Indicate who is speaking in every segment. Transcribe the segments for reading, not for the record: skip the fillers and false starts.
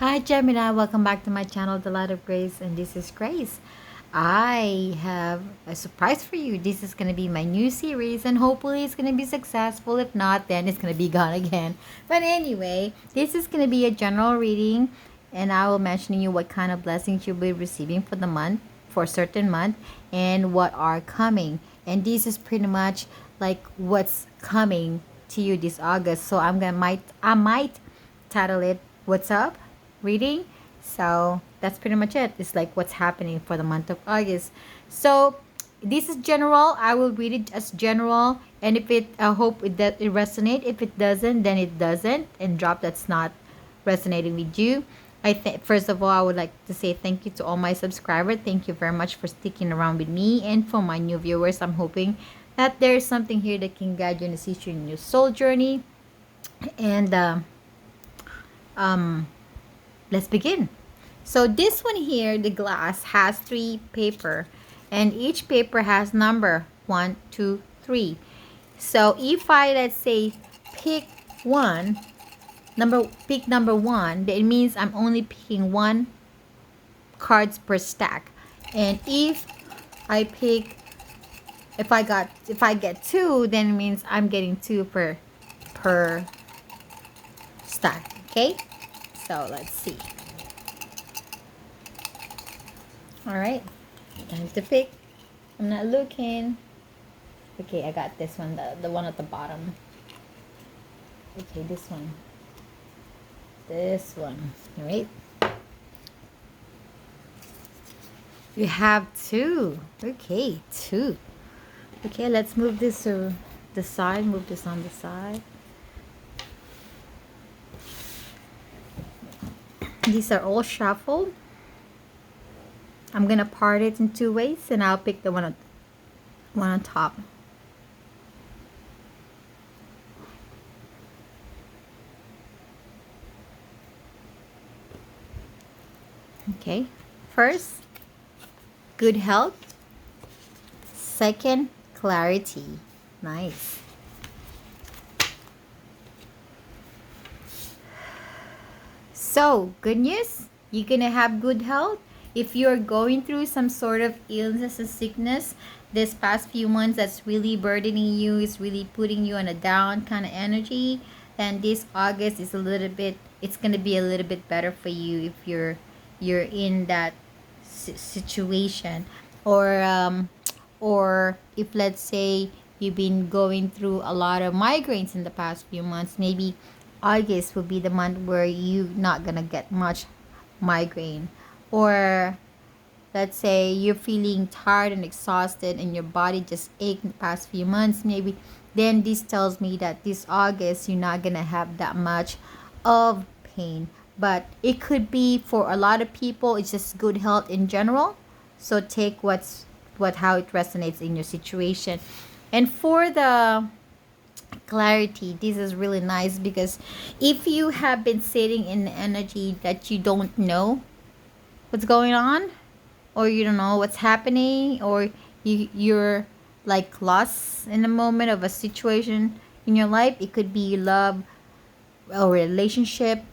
Speaker 1: Hi Gemini, welcome back to my channel, The Light of Grace, and this is Grace. I have a surprise for you. This is going to be my new series, and hopefully it's going to be successful. If not, then it's going to be gone again. But anyway, this is going to be a general reading, and I will mention you what kind of blessings you'll be receiving for the month, for a certain month, and what are coming. And this is pretty much like what's coming to you this August. So I might title it "What's Up." Reading. So that's pretty much it. It's like what's happening for the month of August. So this is general. I will read it as general, and if it, I hope that it resonate. If it doesn't, then it doesn't, and drop that's not resonating with you. I think first of all, I would like to say thank you to all my subscribers. Thank you very much for sticking around with me, and for my new viewers, I'm hoping that there's something here that can guide you and assist you in your soul journey. And um let's begin. So this one here, the glass has three paper, and each paper has number 1, 2, 3. So if I, let's say, pick one pick number one, that means I'm only picking one cards per stack. And I pick if I get two, then it means I'm getting two per stack. Okay, so let's see. All right, time to pick. I'm not looking. Okay, I got this one, the one at the bottom. Okay, this one. All right. You have two. Okay, two. Okay, let's move this to the side. Move this on the side. These are all shuffled. I'm gonna part it in two ways, and I'll pick the one on top. Okay, first, good health. Second, clarity. Nice. So, good news, you're gonna have good health. If you're going through some sort of illness or sickness this past few months that's really burdening you, is really putting you on a down kind of energy, then this August is it's gonna be a little bit better for you if you're in that situation, or if, let's say, you've been going through a lot of migraines in the past few months, maybe August will be the month where you not gonna get much migraine. Or let's say you're feeling tired and exhausted and your body just ached in the past few months, maybe, then this tells me that this August you're not gonna have that much of pain. But it could be, for a lot of people, it's just good health in general. So take how it resonates in your situation. And for the clarity, this is really nice, because if you have been sitting in the energy that you don't know what's going on, or you don't know what's happening, or you're like lost in the moment of a situation in your life, it could be love or relationship,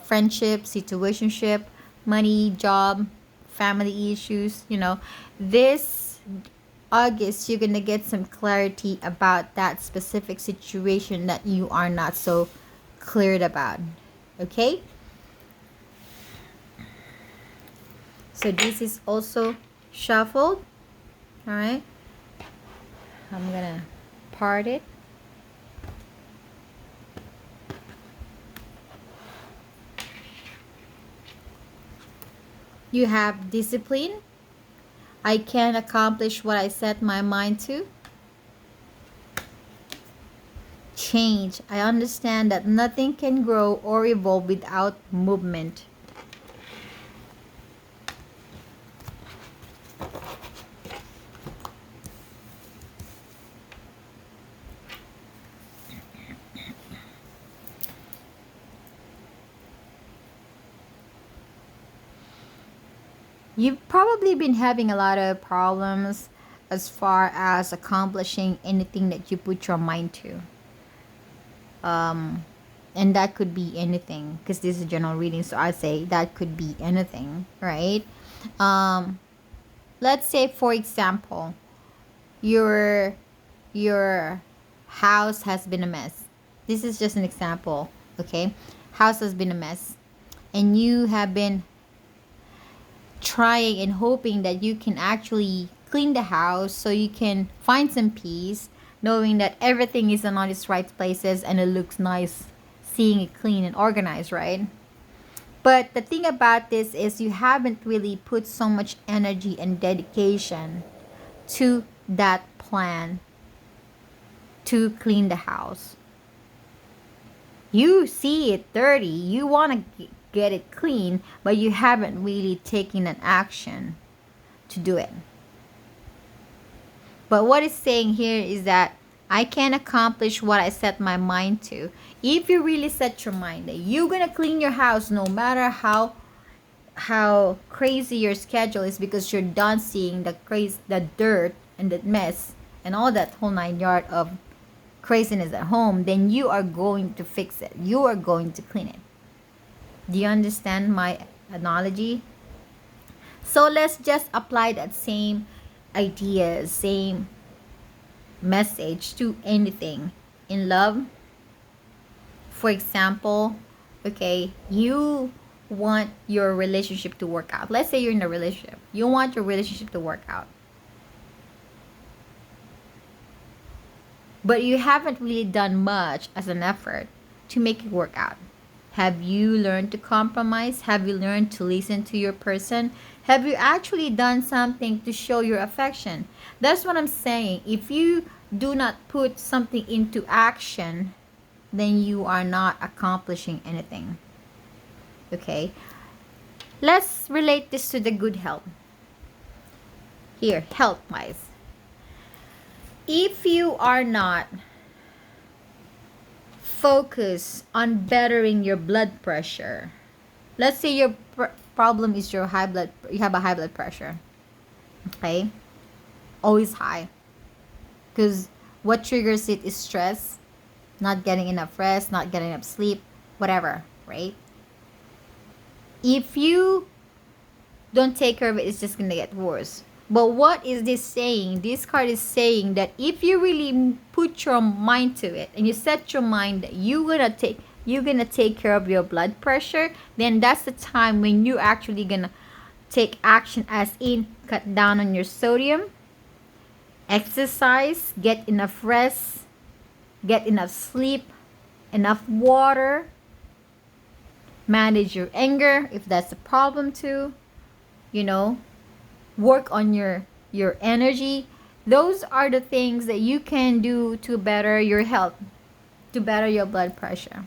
Speaker 1: friendship, situationship, money, job, family issues, this August you're gonna get some clarity about that specific situation that you are not so cleared about. Okay, so this is also shuffled. All right, I'm gonna part it. You have discipline. I can accomplish what I set my mind to. Change. I understand that nothing can grow or evolve without movement. You've probably been having a lot of problems as far as accomplishing anything that you put your mind to. And that could be anything, because this is a general reading, so I say that could be anything, right? um let's say, for example, your your house has been a mess. This is just an example, okay? House has been a mess, and you have been trying and hoping that you can actually clean the house so you can find some peace, knowing that everything is on its right places and it looks nice seeing it clean and organized, right? But the thing about this is you haven't really put so much energy and dedication to that plan to clean the house. You see it dirty, you want to get it clean, but you haven't really taken an action to do it. But what it's saying here is that I can accomplish what I set my mind to. If you really set your mind that you're gonna clean your house no matter how crazy your schedule is, because you're done seeing the dirt and the mess and all that whole 9 yard of craziness at home, then you are going to fix it. You are going to clean it. Do you understand my analogy? So let's just apply that same idea, same message to anything in love. For example, okay, you want your relationship to work out. Let's say you're in a relationship. You want your relationship to work out. But you haven't really done much as an effort to make it work out. Have you learned to compromise? Have you learned to listen to your person? Have you actually done something to show your affection? That's what I'm saying. If you do not put something into action, then you are not accomplishing anything. Okay? Let's relate this to the good health. Here, health-wise. If you are not focused on bettering your blood pressure, let's say your problem is you have a high blood pressure, okay, always high, because what triggers it is stress, not getting enough rest, not getting enough sleep, whatever, right? If you don't take care of it, it's just gonna get worse. But what is this saying? This card is saying that if you really put your mind to it and you set your mind that you're gonna take care of your blood pressure, then that's the time when you actually gonna take action, as in cut down on your sodium, exercise, get enough rest, get enough sleep, enough water, manage your anger if that's a problem too, you know, work on your energy. Those are the things that you can do to better your health, to better your blood pressure.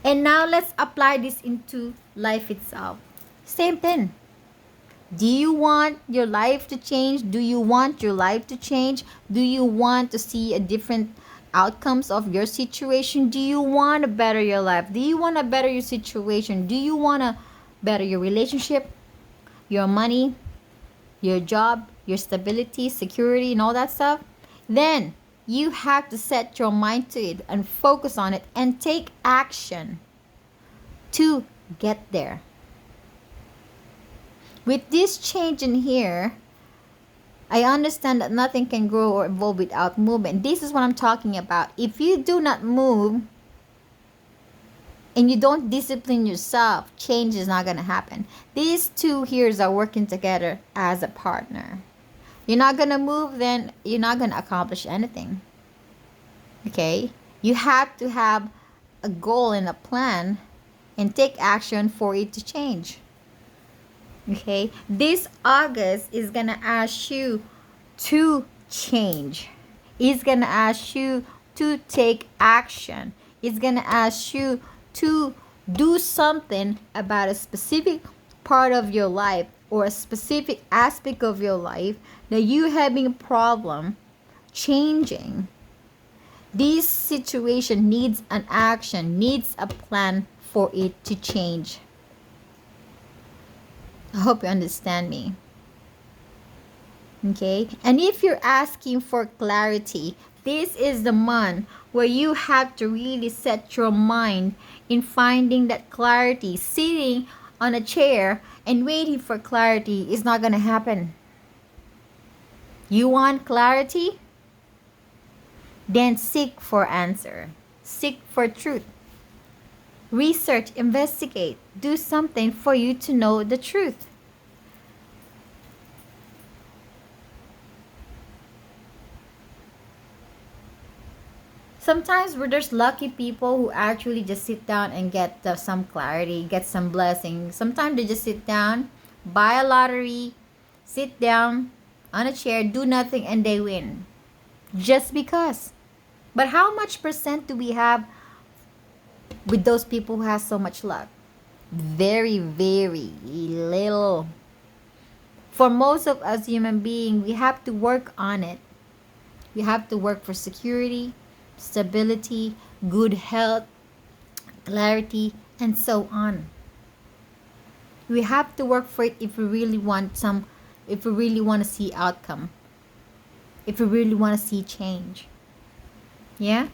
Speaker 1: And now let's apply this into life itself. Same thing. Do you want your life to change? Do you want your life to change? Do you want to see a different outcomes of your situation? Do you want to better your life? Do you want to better your situation? Do you want to better your relationship, your money, your job, your stability, security, and all that stuff? Then you have to set your mind to it and focus on it and take action to get there. With this change in here, I understand that nothing can grow or evolve without movement. This is what I'm talking about. If you do not move and you don't discipline yourself, change is not going to happen. These two here are working together as a partner. You're not going to move, then you're not going to accomplish anything. Okay? You have to have a goal and a plan and take action for it to change. Okay? This August is going to ask you to change. It's going to ask you to take action. It's going to ask you to do something about a specific part of your life or a specific aspect of your life that you having a problem changing. This situation needs an action, needs a plan for it to change. I hope you understand me. Okay? And if you're asking for clarity, this is the month where you have to really set your mind in finding that clarity. Sitting on a chair and waiting for clarity is not going to happen. You want clarity? Then seek for answer. Seek for truth. Research, investigate, do something for you to know the truth. Sometimes where there's lucky people who actually just sit down and get some clarity, get some blessing. Sometimes they just sit down, buy a lottery, sit down on a chair, do nothing, and they win. Just because. But how much percent do we have with those people who have so much luck? Very, very little. For most of us human beings, we have to work on it. We have to work for security, stability, good health, clarity, and so on. We have to work for it if we really want if we really want to see outcome, if we really want to see change. Yeah?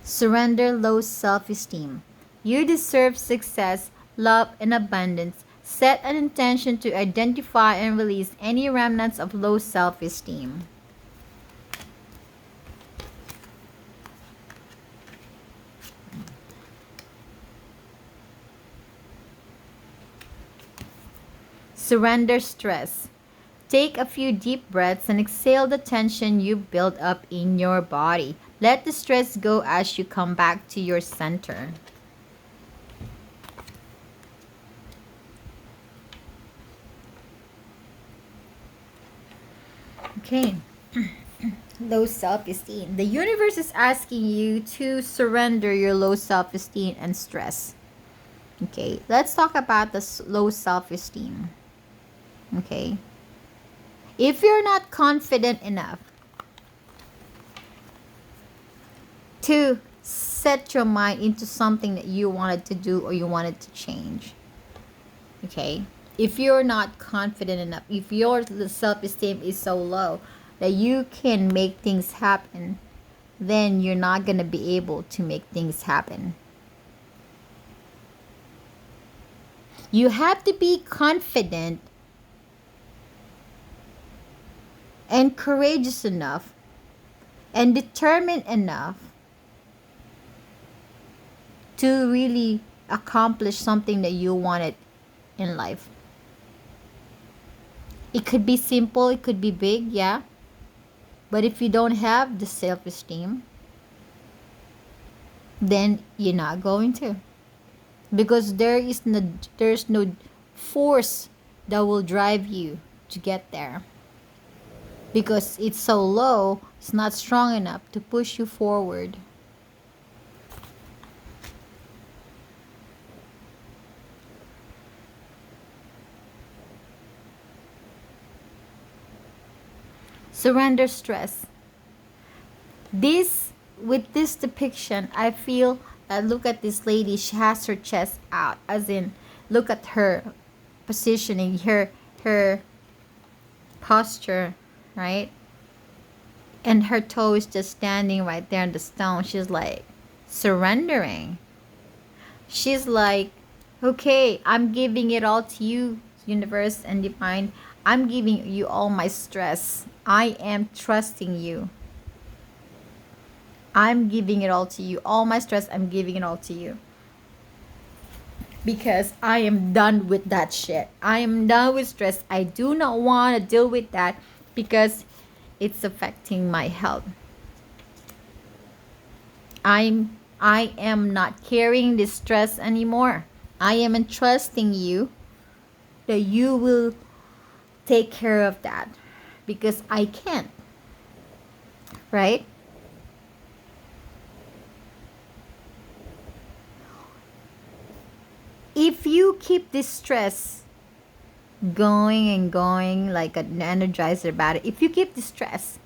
Speaker 1: Surrender low self-esteem. You deserve success, love, and abundance. Set an intention to identify and release any remnants of low self-esteem. Surrender stress. Take a few deep breaths and exhale the tension you build up in your body. Let the stress go as you come back to your center. Okay. Low self-esteem. The universe is asking you to surrender your low self-esteem and stress. Okay, let's talk about the low self-esteem. Okay. If you're not confident enough to set your mind into something that you wanted to do or you wanted to change, okay, if you're not confident enough, if your self-esteem is so low that you can make things happen, then you're not going to be able to make things happen. You have to be confident and courageous enough and determined enough to really accomplish something that you wanted in life. It could be simple, it could be big, yeah. But if you don't have the self-esteem, then you're not going to. Because there's no force that will drive you to get there. Because it's so low, it's not strong enough to push you forward. Surrender stress. With this depiction, I feel that look at this lady, she has her chest out, as in look at her positioning, her posture, right? And her toe is just standing right there on the stone. She's like surrendering. She's like, okay, I'm giving it all to you, universe and divine. I'm giving you all my stress. I am trusting you. I'm giving it all to you. All my stress, I'm giving it all to you. Because I am done with that shit. I am done with stress. I do not want to deal with that because it's affecting my health. I am not carrying this stress anymore. I am entrusting you that you will take care of that because I can't. Right? If you keep this stress going and going like an energizer about it, if you keep the stress,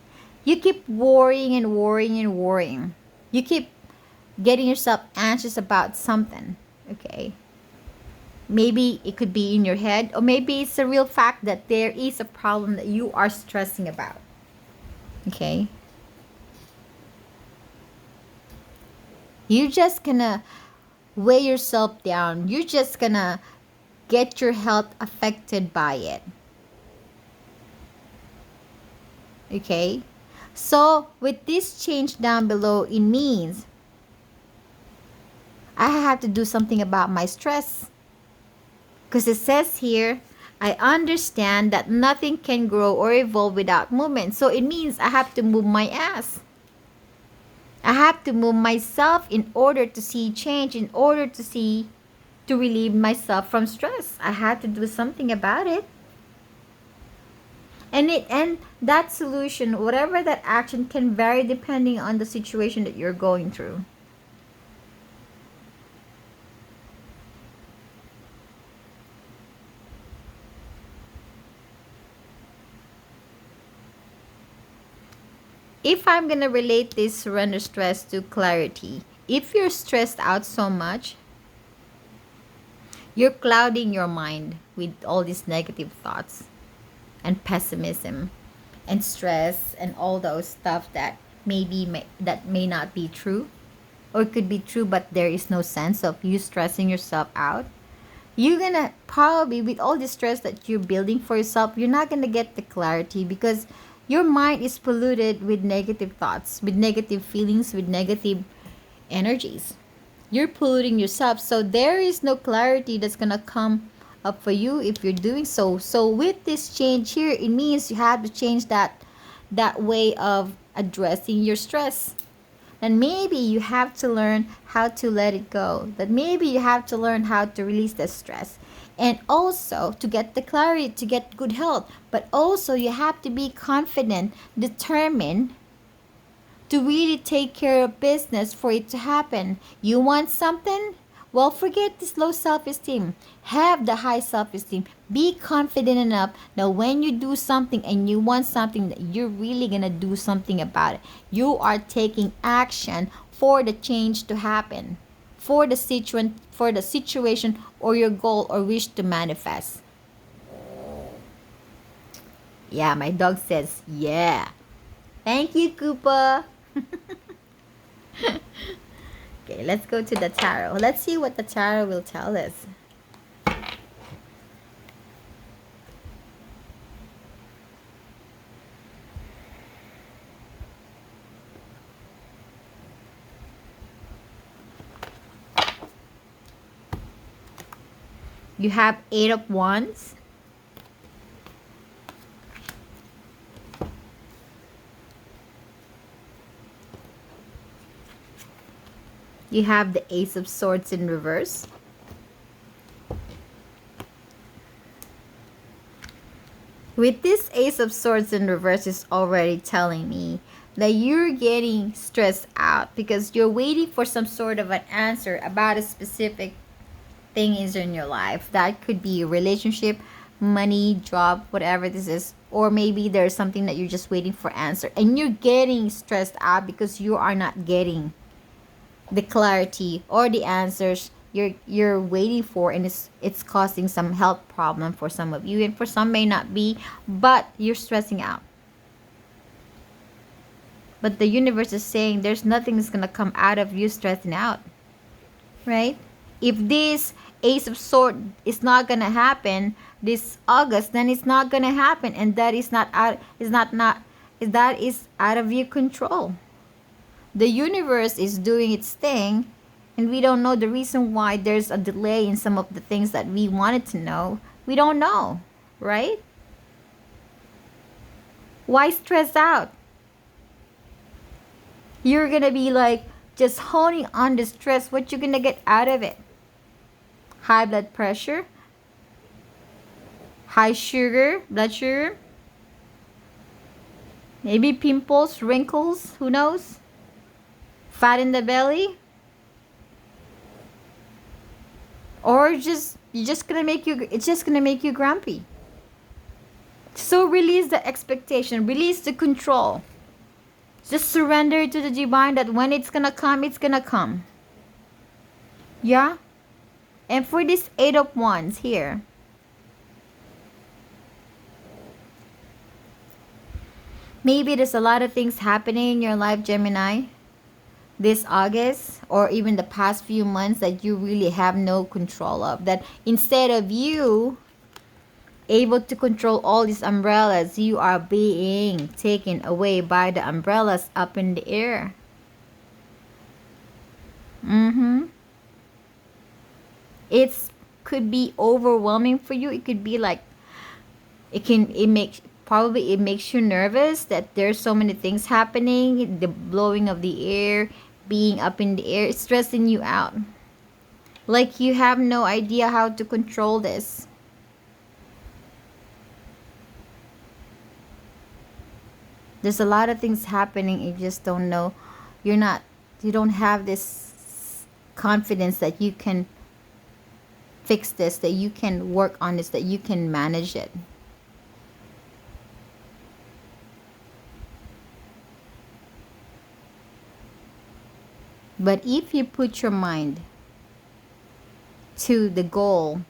Speaker 1: You keep worrying and worrying and worrying. You keep getting yourself anxious about something. Okay. Maybe it could be in your head, or maybe it's a real fact that there is a problem that you are stressing about. Okay. You're just gonna weigh yourself down. You're just gonna get your health affected by it. Okay. So with this change down below, it means I have to do something about my stress. Because it says here, I understand that nothing can grow or evolve without movement. So it means I have to move my ass. I have to move myself in order to see change, in order to relieve myself from stress. I have to do something about it. And that solution, whatever that action, can vary depending on the situation that you're going through. If I'm going to relate this surrender stress to clarity, if you're stressed out so much, you're clouding your mind with all these negative thoughts and pessimism and stress and all those stuff that that may not be true, or it could be true but there is no sense of you stressing yourself out. You're gonna probably, with all the stress that you're building for yourself, you're not gonna get the clarity because your mind is polluted with negative thoughts, with negative feelings, with negative energies. You're polluting yourself, so there is no clarity that's gonna come up for you if you're doing so. So with this change here, it means you have to change that way of addressing your stress. And maybe you have to learn how to let it go. That maybe you have to learn how to release the stress. And also to get the clarity, to get good health. But also you have to be confident, determined to really take care of business for it to happen. You want something? Well, forget this low self-esteem. Have the high self-esteem. Be confident enough that when you do something and you want something, that you're really going to do something about it. You are taking action for the change to happen, for the situation or your goal or wish to manifest. Yeah, my dog says, yeah. Thank you, Koopa. Okay, let's go to the tarot. Let's see what the tarot will tell us. You have 8 of Wands. You have the Ace of Swords in reverse. With this Ace of Swords in reverse is already telling me that you're getting stressed out because you're waiting for some sort of an answer about a specific thing is in your life. That could be a relationship, money, job, whatever this is. Or maybe there's something that you're just waiting for answer. And you're getting stressed out because you are not getting the clarity or the answers you're waiting for, and it's causing some health problem for some of you, and for some may not be, but you're stressing out. But the universe is saying there's nothing that's gonna come out of you stressing out, right? If this Ace of Swords is not gonna happen this August, then it's not gonna happen, and that is not out that is out of your control. The universe is doing its thing, and we don't know the reason why there's a delay in some of the things that we wanted to know. We don't know, right? Why stress out? You're gonna be like just honing on the stress. What you're gonna get out of it? High blood pressure, high blood sugar, maybe pimples, wrinkles, who knows? Fat in the belly, or just it's just gonna make you grumpy. So release the expectation, release the control. Just surrender to the divine that when it's gonna come, it's gonna come. Yeah? And for this Eight of Wands here, maybe there's a lot of things happening in your life, Gemini, this August or even the past few months that you really have no control of. That instead of you able to control all these umbrellas, you are being taken away by the umbrellas up in the air. It's could be overwhelming for you. It could be like it makes probably it makes you nervous that there's so many things happening, the blowing of the air, being up in the air, it's stressing you out. Like you have no idea how to control this. There's a lot of things happening, you just don't know. You don't have this confidence that you can fix this, that you can work on this, that you can manage it. But if you put your mind to the goal,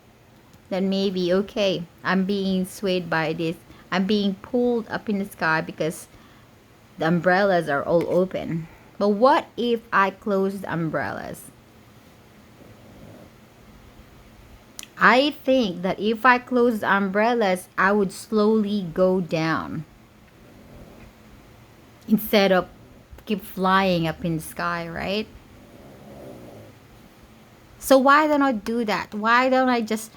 Speaker 1: then maybe, okay, I'm being swayed by this. I'm being pulled up in the sky because the umbrellas are all open. But what if I close the umbrellas? I think that if I close the umbrellas, I would slowly go down instead of keep flying up in the sky, right? So why don't I do that? Why don't I just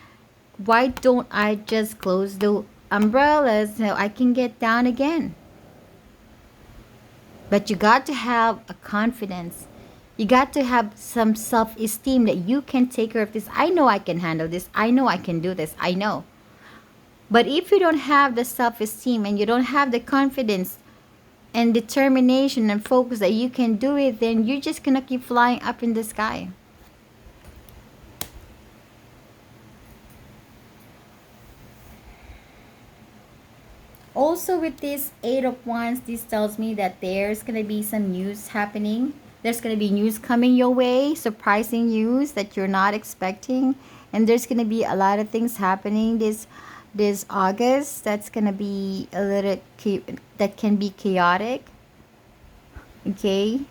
Speaker 1: close the umbrellas so I can get down again? But you got to have a confidence. You got to have some self-esteem that you can take care of this. I know I can handle this. I know I can do this. I know. But if you don't have the self-esteem and you don't have the confidence and determination and focus that you can do it, then you're just gonna keep flying up in the sky. Also, with this Eight of Wands, this tells me that there's going to be some news happening. There's going to be news coming your way, surprising news that you're not expecting. And there's going to be a lot of things happening this August that's going to be a little that can be chaotic. Okay?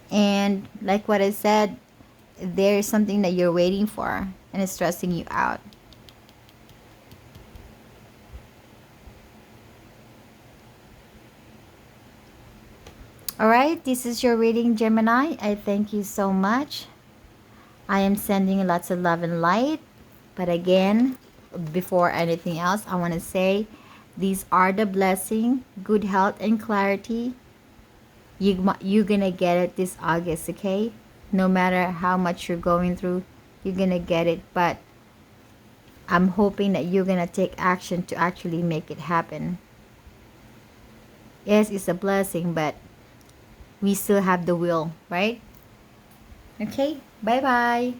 Speaker 1: And like what I said, there's something that you're waiting for and it's stressing you out. Alright, this is your reading, Gemini. I thank you so much. I am sending lots of love and light. But again, before anything else, I want to say these are the blessing, good health and clarity. You're going to get it this August, okay? No matter how much you're going through, you're going to get it. But I'm hoping that you're going to take action to actually make it happen. Yes, it's a blessing, but we still have the will, right? Okay, bye-bye.